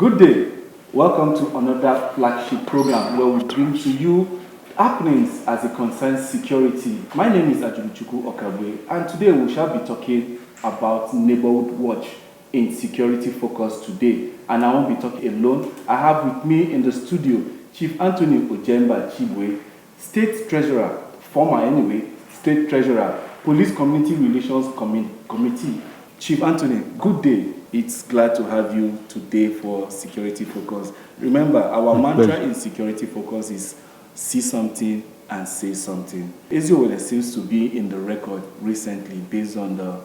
Good day. Welcome to another flagship program where we bring to you happenings as it concerns security. My name is Ajulichuku Okabwe, and today we shall be talking about Neighbourhood Watch in security focus today. And I won't be talking alone. I have with me in the studio Chief Anthony Ojemba Chibwe, State Treasurer, former anyway, State Treasurer, Police Community Relations Committee. Chief Anthony, good day. It's glad to have you today for Security Focus. Remember, our mantra in Security Focus is see something and say something. Eziowele seems to be in the record recently based on the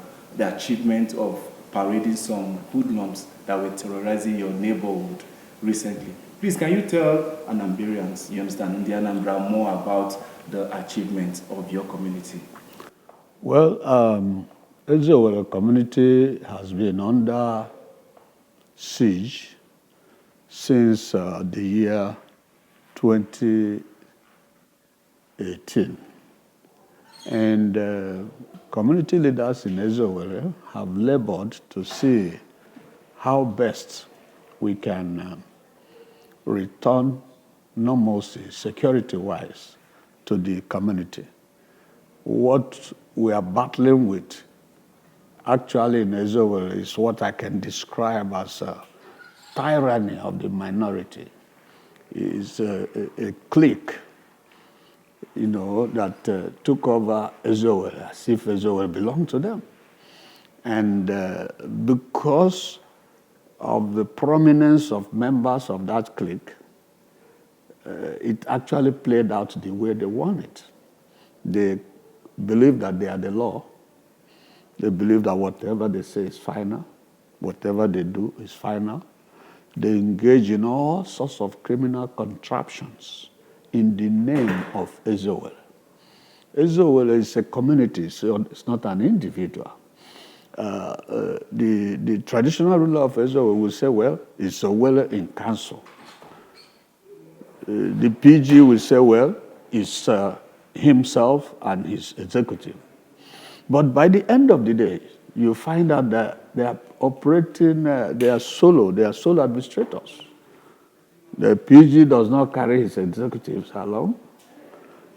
achievement of parading some hoodlums that were terrorizing your neighborhood recently. Please, can you tell Anambarians, you understand, the Anambra, more about the achievement of your community? Well, Eziowele community has been under siege since the year 2018. And community leaders in Eziowele have labored to see how best we can return normalcy, security-wise, to the community. What we are battling with actually in Eziowele is what I can describe as a tyranny of the minority. It's a clique, that took over Eziowele as if Eziowele belonged to them. And because of the prominence of members of that clique, it actually played out the way they want it. They believe that they are the law. They believe that whatever they say is final, whatever they do is final. They engage in all sorts of criminal contraptions in the name of Eziowele. Eziowele is a community, so it's not an individual. The traditional ruler of Eziowele will say, well, it's Owele in council. The PG will say, well, it's himself and his executive. But by the end of the day, you find out that they are operating, they are solo administrators. The PG does not carry his executives along.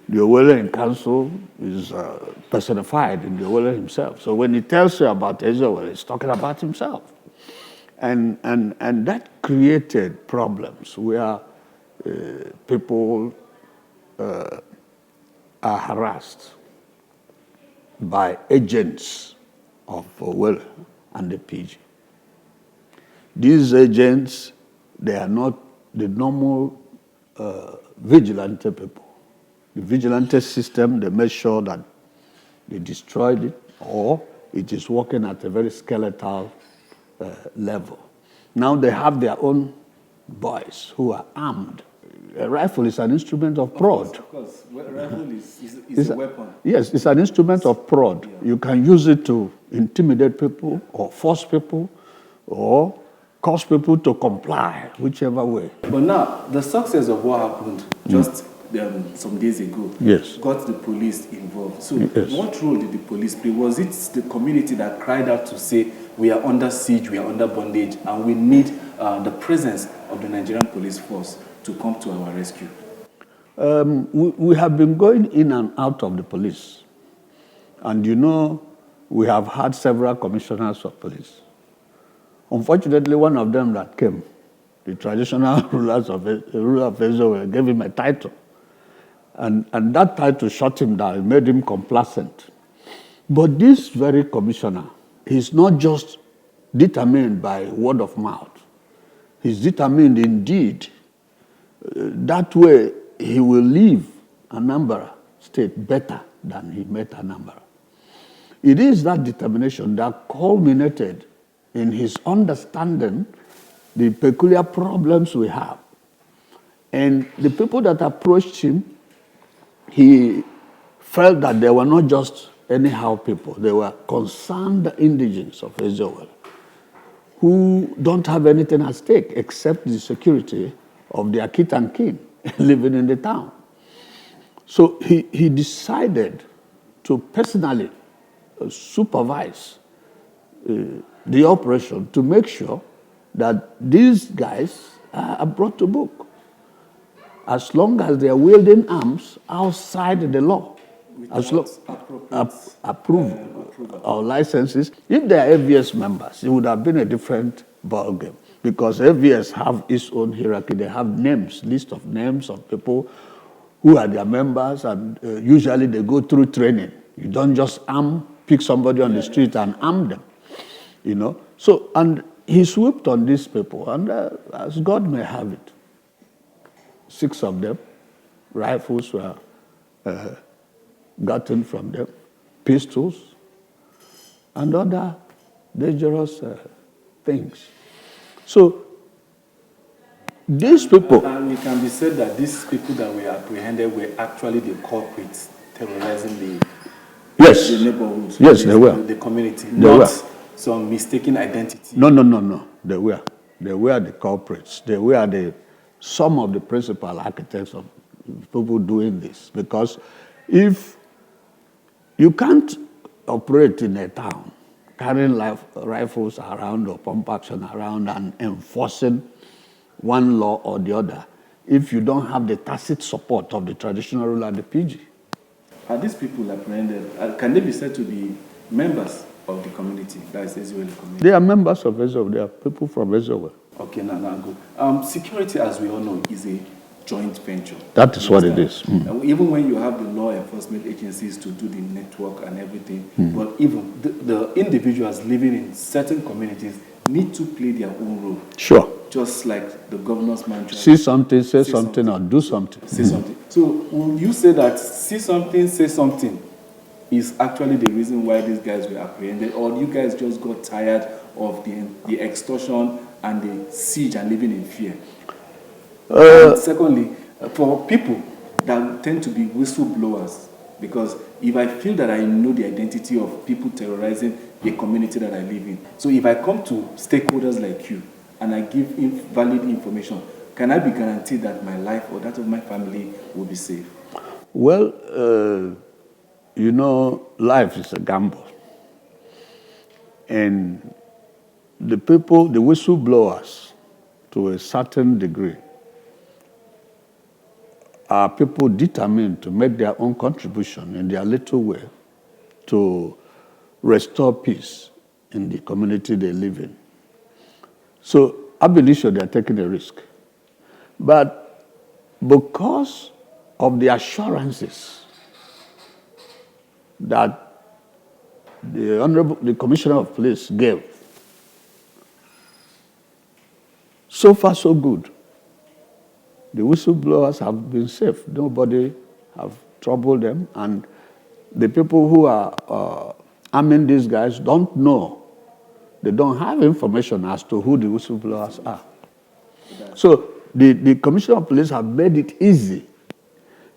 The Owele in council is personified in the Owele himself. So when he tells you about Eziowele, he's talking about himself. And that created problems where people are harassed by agents of Owele and the PG. These agents, they are not the normal vigilante people. The vigilante system, they make sure that they destroyed it or it is working at a very skeletal level. Now they have their own boys who are armed. A rifle is an instrument of prod. Of course. A rifle is a weapon. Yes, it's an instrument of prod. Yeah. You can use it to intimidate people or force people or cause people to comply, whichever way. But now, the success of what happened just some days ago got the police involved. So what role did the police play? Was it the community that cried out to say, we are under siege, we are under bondage, and we need the presence of the Nigerian police force to come to our rescue? We have been going in and out of the police. And we have had several commissioners of police. Unfortunately, one of them that came, the traditional ruler of Eziowele, gave him a title. And that title shut him down, it made him complacent. But this very commissioner, he's not just determined by word of mouth. He's determined indeed. That way, he will leave Anambra State better than he met Anambra. It is that determination that culminated in his understanding the peculiar problems we have. And the people that approached him, he felt that they were not just anyhow people. They were concerned indigents of Eziowele who don't have anything at stake except the security of their kith and kin living in the town. So he decided to personally supervise the operation to make sure that these guys are brought to book as long as they are wielding arms outside the law, as long approval or licenses. If they are AVS members, it would have been a different ballgame because AVS have its own hierarchy. They have names, list of names of people who are their members, and usually they go through training. You don't just pick somebody on the street and arm them, you know. So, and he swooped on these people, and as God may have it, 6 of them, rifles were gotten from them, pistols, and other dangerous things. So, these people... And it can be said that these people that were apprehended were actually the culprits terrorizing the neighborhood. Yes, they were. The community, They were. Some mistaken identity. No. They were. They were the culprits. They were some of the principal architects of people doing this. Because if you can't operate in a town carrying rifles around or pump action around and enforcing one law or the other if you don't have the tacit support of the traditional ruler and the PG. Are these people apprehended? Can they be said to be members of the community, that is Israeli community? They are members of Israel. They are people from Israel. Okay, now good. Security, as we all know, is a joint venture. That is what it is. Even when you have the law enforcement agencies to do the network and everything, but even the individuals living in certain communities need to play their own role. Sure. Just like the governor's mantra. See something, say something, or do something. Say something. So will you say that see something, say something is actually the reason why these guys were apprehended, or you guys just got tired of the extortion and the siege and living in fear? And secondly, for people that tend to be whistleblowers, because if I feel that I know the identity of people terrorizing a community that I live in, so if I come to stakeholders like you and I give valid information, can I be guaranteed that my life or that of my family will be safe? Well, you know, life is a gamble. And the people, the whistleblowers, to a certain degree, are people determined to make their own contribution in their little way to restore peace in the community they live in. So, ab initio, they are taking a risk. But because of the assurances that the Commissioner of Police gave, so far so good. The whistleblowers have been safe. Nobody have troubled them. And the people who are arming these guys don't know. They don't have information as to who the whistleblowers are. So the Commissioner of Police have made it easy.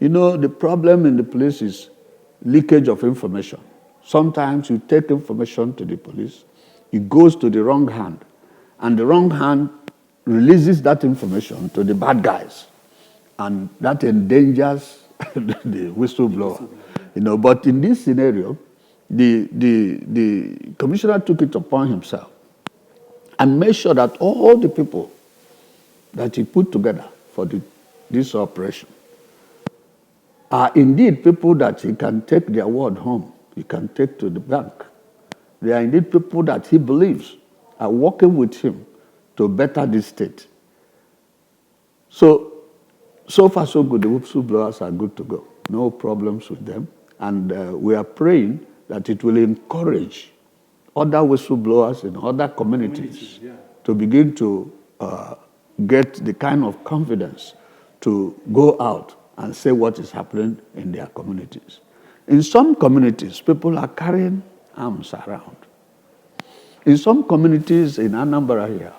You know, the problem in the police is leakage of information. Sometimes you take information to the police, it goes to the wrong hand, and the wrong hand releases that information to the bad guys, and that endangers the whistleblower. You know, but in this scenario, the commissioner took it upon himself and made sure that all the people that he put together for this operation are indeed people that he can take their word home, he can take to the bank. They are indeed people that he believes are working with him to better this state. So far so good. The whistleblowers are good to go. No problems with them. And we are praying that it will encourage other whistleblowers in other communities to begin to get the kind of confidence to go out and say what is happening in their communities. In some communities, people are carrying arms around. In some communities in Anambra here,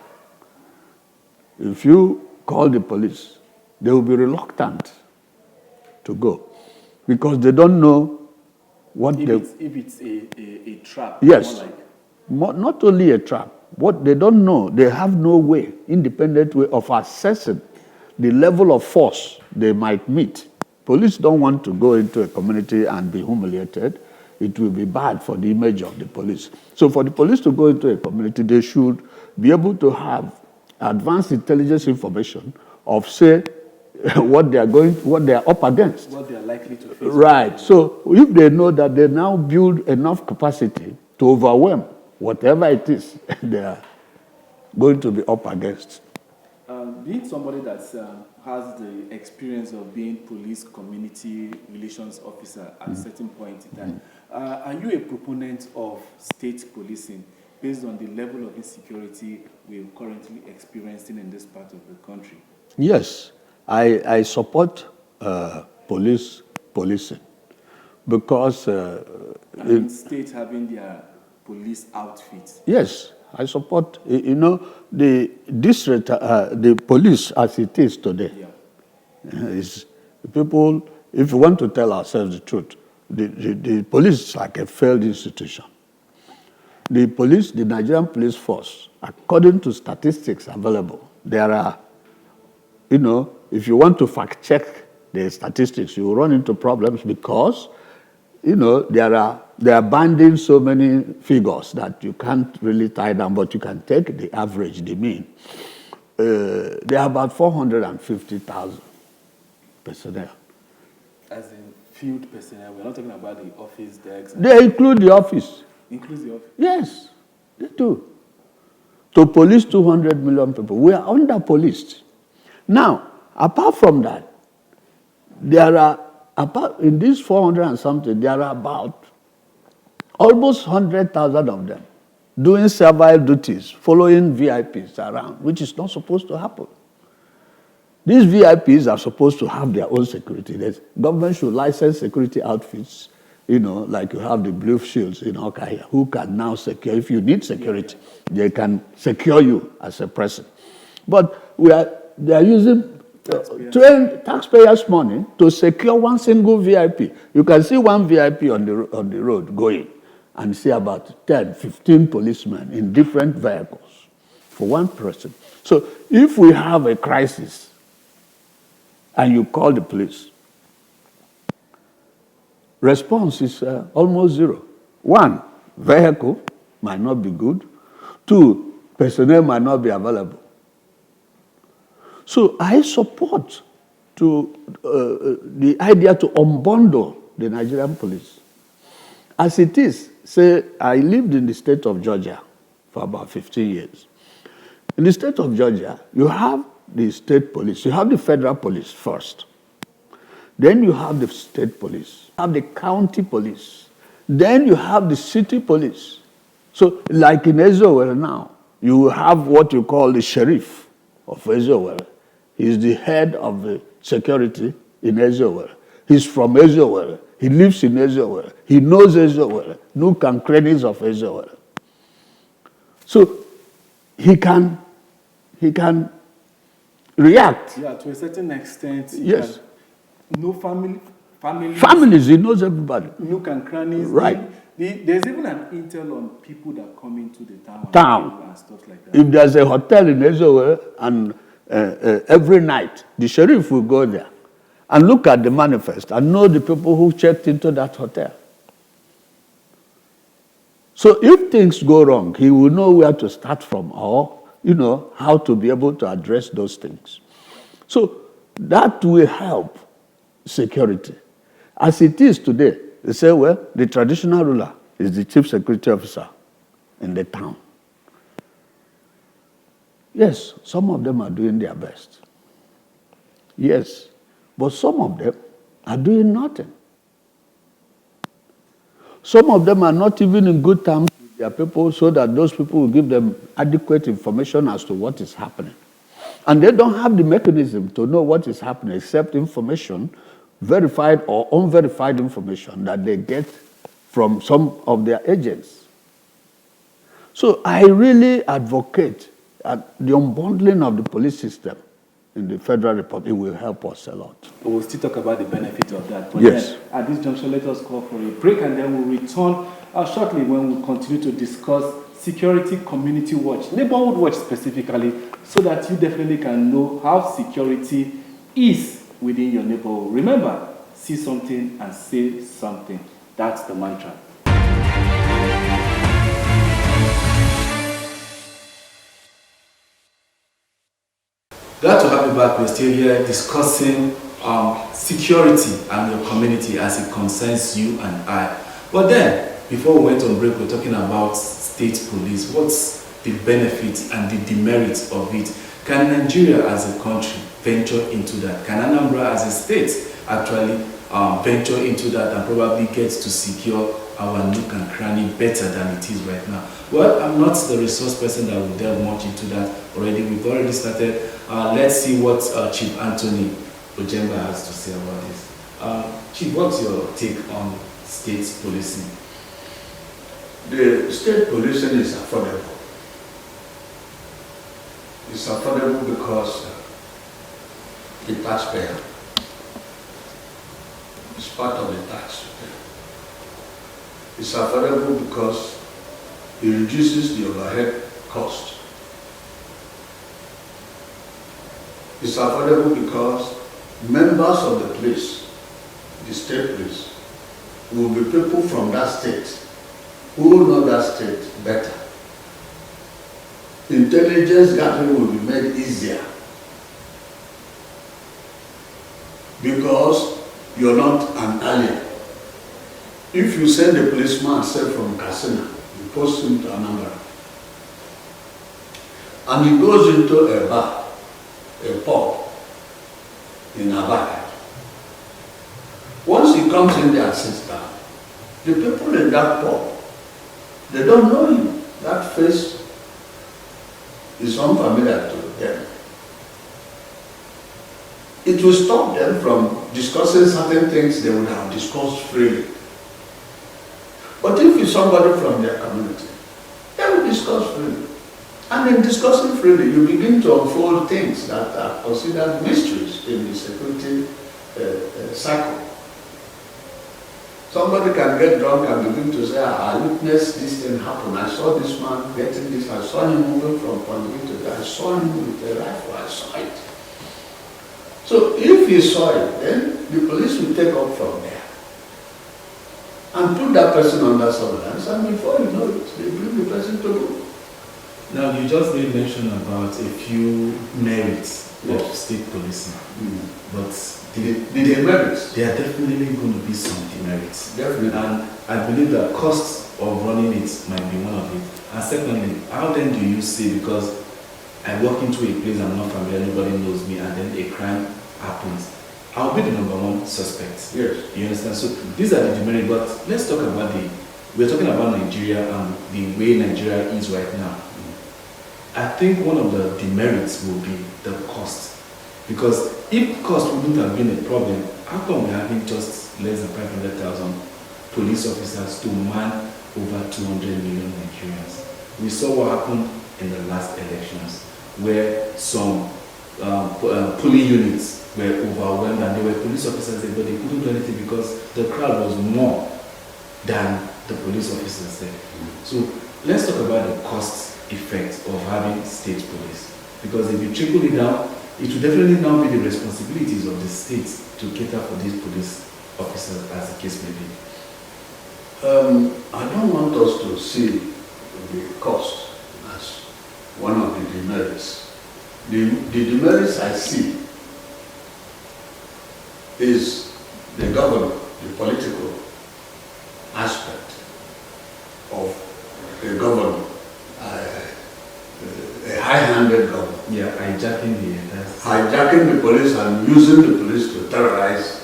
if you call the police, they will be reluctant to go because they don't know what if it's a trap. Yes, not only a trap. What they don't know, they have no way, independent way of assessing the level of force they might meet. Police don't want to go into a community and be humiliated. It will be bad for the image of the police. So for the police to go into a community, they should be able to have advanced intelligence information of, say, what they are up against. What they are likely to face. Right. So if they know that they now build enough capacity to overwhelm whatever it is they are going to be up against. Being somebody that has the experience of being police community relations officer at a certain point in time, are you a proponent of state policing based on the level of insecurity we're currently experiencing in this part of the country? Yes, I support policing because states having their police outfits. Yes, I support. The police as it is today is people. If we want to tell ourselves the truth, the police is like a failed institution. The police, the Nigerian police force, according to statistics available, there are, if you want to fact check the statistics, you will run into problems because, they are banding so many figures that you can't really tie down, but you can take the average, the mean. There are about 450,000 personnel. As in field personnel, we're not talking about the office desks. They include the office. Includes the office? Yes, they do. To police 200 million people, we are under-policed. Now, apart from that, there are, in these 400 and something, there are about almost 100,000 of them doing servile duties, following VIPs around, which is not supposed to happen. These VIPs are supposed to have their own security. The government should license security outfits, like you have the blue shields in Okaya, who can now secure. If you need security, they can secure you as a person. But they are using taxpayers' money to secure one single VIP. You can see one VIP on the road going and see about 10, 15 policemen in different vehicles for one person. So if we have a crisis and you call the police, response is almost zero. One, vehicle might not be good. Two, personnel might not be available. So I support the idea to unbundle the Nigerian police. As it is, say, I lived in the state of Georgia for about 15 years. In the state of Georgia, you have the state police. You have the federal police first. Then you have the state police. You have the county police. Then you have the city police. So like in Ezewere now, you have what you call the sheriff of Ezewere. He's the head of the security in Ezewere. He's from Ezewere. He lives in Ezewere. He knows Ezewere, nook and crannies of Ezewere. So he can react. Yeah, to a certain extent. Yes. No families, he knows everybody. Nook and crannies. Right. There's even an intel on people that come into the town. And stuff like that. If there's a hotel in Ezewere and every night, the sheriff will go there and look at the manifest and know the people who checked into that hotel. So if things go wrong, he will know where to start from or, how to be able to address those things. So that will help security. As it is today, they say, well, the traditional ruler is the chief security officer in the town. Yes, some of them are doing their best. Yes, but some of them are doing nothing. Some of them are not even in good terms with their people so that those people will give them adequate information as to what is happening. And they don't have the mechanism to know what is happening except information, verified or unverified information that they get from some of their agents. So I really advocate the unbundling of the police system in the Federal Republic. It will help us a lot. We'll still talk about the benefits of that. But yes. Then, at this juncture, let us call for a break and then we'll return shortly when we'll continue to discuss Security Community Watch, Neighborhood Watch specifically, so that you definitely can know how security is within your neighborhood. Remember, see something and say something. That's the mantra. Glad to have you back. We're still here discussing security and your community as it concerns you and I. But then, before we went on break, we're talking about state police. What's the benefits and the demerits of it? Can Nigeria as a country venture into that? Can Anambra as a state actually venture into that and probably get to secure our nook and cranny better than it is right now? Well, I'm not the resource person that will delve much into that already. We've already started. Let's see what Chief Anthony Ojemba has to say about this. Chief, what's your take on state policing? The state policing is affordable. It's affordable because the taxpayer is part of the tax. It's affordable because it reduces the overhead cost. It's affordable because members of the police, the state police, will be people from that state who know that state better. Intelligence gathering will be made easier because you're not an alien. If you send a policeman, say from Katsina, you post him to Anambra, and he goes into a bar, a pub in Abaya. Once he comes in there and sits down, the people in that pub, they don't know him. That face is unfamiliar to them. It will stop them from discussing certain things they would have discussed freely. But if it's somebody from their community, they will discuss freely. And in discussing freely, you begin to unfold things that are considered mysteries in the security cycle. Somebody can get drunk and begin to say, I witnessed this thing happen. I saw this man getting this. I saw him moving from point B to there. I saw him with a rifle. I saw it. So if you saw it, then the police will take up from there and put that person under surveillance, and before you know it, they bring the person to book. Now, you just did mention about a few merits of state policing, but the demerits, there are definitely going to be some demerits. Definitely. And I believe that cost of running it might be one of it. And secondly, how then do you see, because I walk into a place I'm not familiar, nobody knows me, and then a crime happens, I'll be the number one suspect. Yes. You understand? So these are the demerits, but let's talk about we're talking about Nigeria and the way Nigeria is right now. I think one of the demerits will be the cost. Because if cost wouldn't have been a problem, how come we're having just less than 500,000 police officers to man over 200 million Nigerians? We saw what happened in the last elections, where some polling units were overwhelmed and there were police officers there, but they couldn't do anything because the crowd was more than the police officers there. So let's talk about the cost effect of having state police. Because if you trickle it down, it will definitely now be the responsibilities of the state to cater for these police officers, as the case may be. I don't want us to see the cost as one of the demerits. The demerits I see is the government, the political aspect of the government, a high-handed government. Yeah, hijacking the police and using the police to terrorize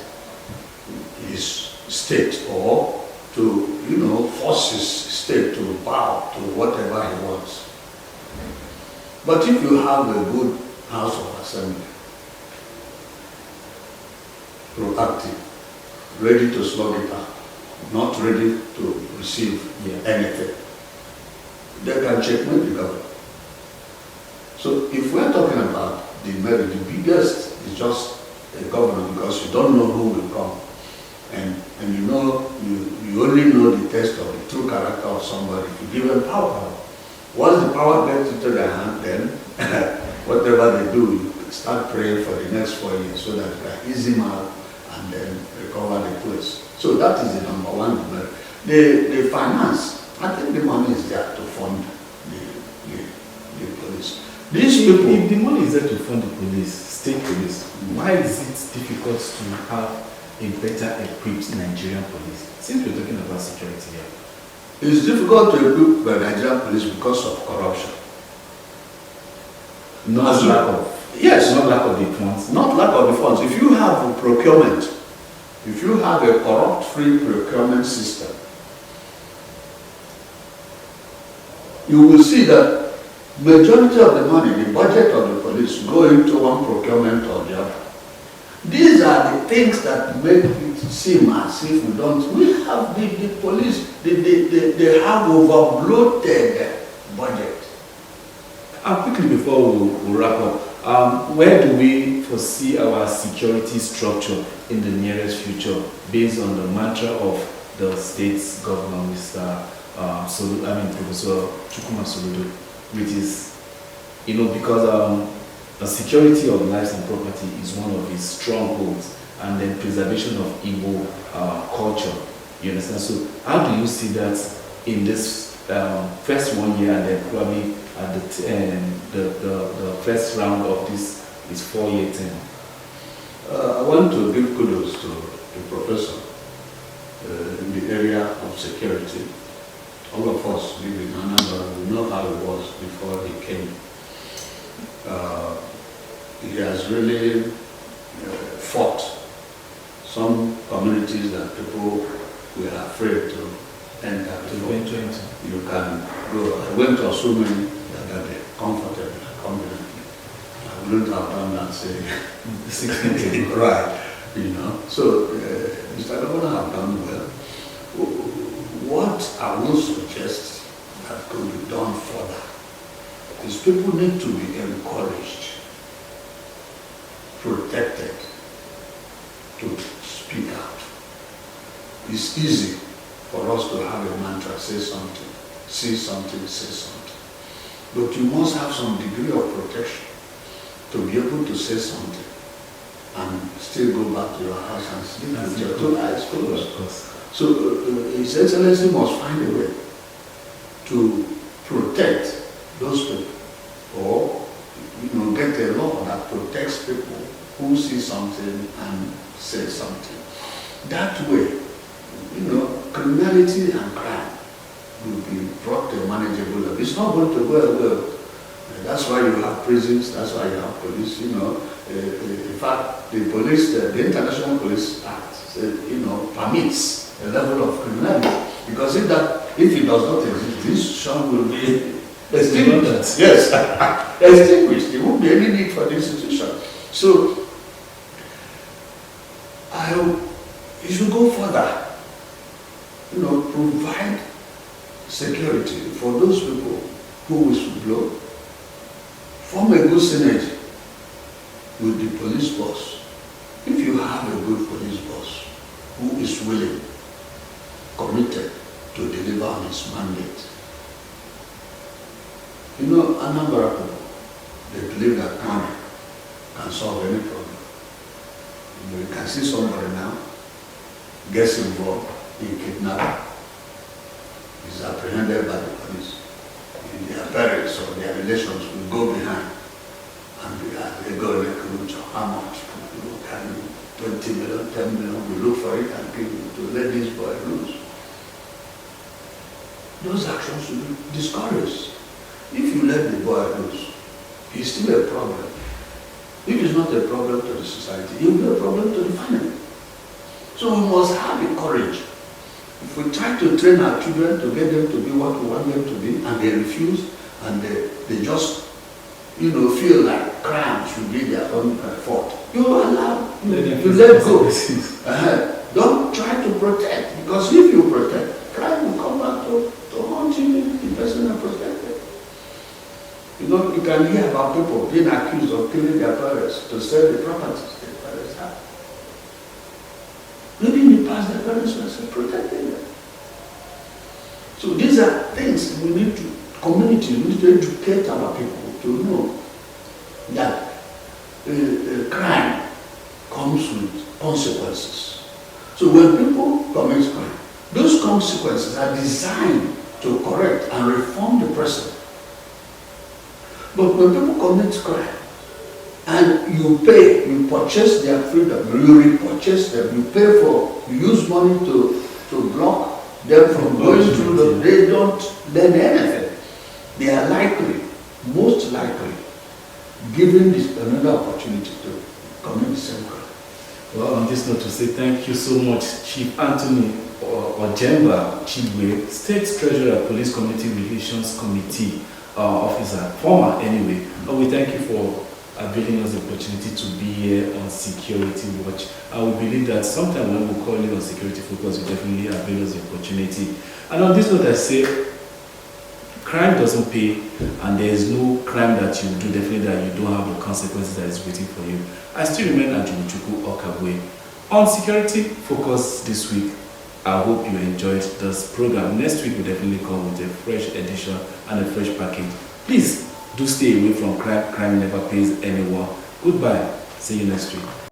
his state or to, force his state to bow to whatever he wants. But if you have a good House of Assembly, proactive, ready to slug it out, not ready to receive anything, they can checkmate the government. So if we're talking about the merit, the biggest is just a governor, because you don't know who will come. And you only know the test of the true character of somebody if you give them power. Once the power gets into their hand, then whatever they do, you start praying for the next 4 years so that you can ease him out and then recover the place. So that is the number one merit. The finance, I think the money is there to fund the police. These people. If the money is there to fund the police, state police, why is it difficult to have a better equipped Nigerian police? Since we're talking about security here. It's difficult to equip the Nigerian police because of corruption. Not lack of. Yes. Not lack of the funds. Not lack of the funds. If you have a procurement, if you have a corrupt-free procurement system, you will see that majority of the money, the budget of the police, go into one procurement or the other. These are the things that make it seem as if we don't. We have the police, they have overbloated budget. Quickly before we wrap up, where do we foresee our security structure in the nearest future based on the mantra of the state's governor, Professor Chukwuma Soludo, which is, because the security of lives and property is one of his strongholds, and then preservation of Igbo culture. You understand? So how do you see that in this first 1 year, and then probably at the first round of this 4-year term? I want to give kudos to the professor in the area of security. All of us live in Anambra, we know how it was before he came. He has really fought some communities that people were afraid to enter. You can go. I went to so many that they comfortably and confidently. I wouldn't have done that, say, 16 ago. Right. So Mr. Governor have done well. What I will suggest that could be done further is people need to be encouraged, protected, to speak out. It's easy for us to have a mantra, say something, see something, say something. But you must have some degree of protection to be able to say something and still go back to your house and sleep with your two eyes closed. So His Excellency must find a way to protect those people, or get a law that protects people who see something and say something. That way, criminality and crime will be brought to a manageable level. It's not going to go well. That's why you have prisons, that's why you have police, in fact, the police, the International Police Act, permits a level of criminality. Because if it does not exist, this shall will be extinguished. Yes, extinguished. There won't be any need for the institution. So, you should go further. Provide security for those people who whistleblow. Form a good synergy with the police boss. If you have a good police boss who is willing, committed to deliver on his mandate, a number of people, they believe that money can solve any problem. You can see somebody now gets involved in kidnapping, is apprehended by the police. Their parents or their relations will go behind and they go like, how much? Can 20 million, 10 million, we look for it and give it to let this boy loose. Those actions will be discouraged. If you let the boy loose, he's still a problem. If it's not a problem to the society, it will be a problem to the family. So we must have the courage. If we try to train our children to get them to be what we want them to be, and they refuse, and they just, feel like crime should be their own fault, you allow, you let go. Don't try to protect, because if you protect, crime will come back to haunt you if the person is protected. You can hear about people being accused of killing their parents to sell the properties their parents have. Maybe in the past their parents were protecting them. So these are things we need to, community, we need to educate our people to know that crime comes with consequences. So when people commit crime, those consequences are designed to correct and reform the person. But when people commit crime, and you pay, you purchase their freedom, you repurchase them, you pay for, you use money to block them from going through the, they don't learn anything. They are likely, most likely, given this another opportunity to commit the same crime. Well, on this note, to say thank you so much, Chief Anthony Ojemba Chigwe, State Treasurer, Police Community Relations Committee Officer, former anyway. We thank you for availing us the opportunity to be here on Security Watch. I will believe that sometime when we call you on Security Focus, you definitely avail us the opportunity. And on this note, I say, crime doesn't pay, and there is no crime that you do definitely that you don't have the consequences that is waiting for you. I still remain Ajumichuku Okabwe. On Security Focus this week, I hope you enjoyed this program. Next week, we'll definitely come with a fresh edition and a fresh package. Please do stay away from crime. Crime never pays anyone. Goodbye. See you next week.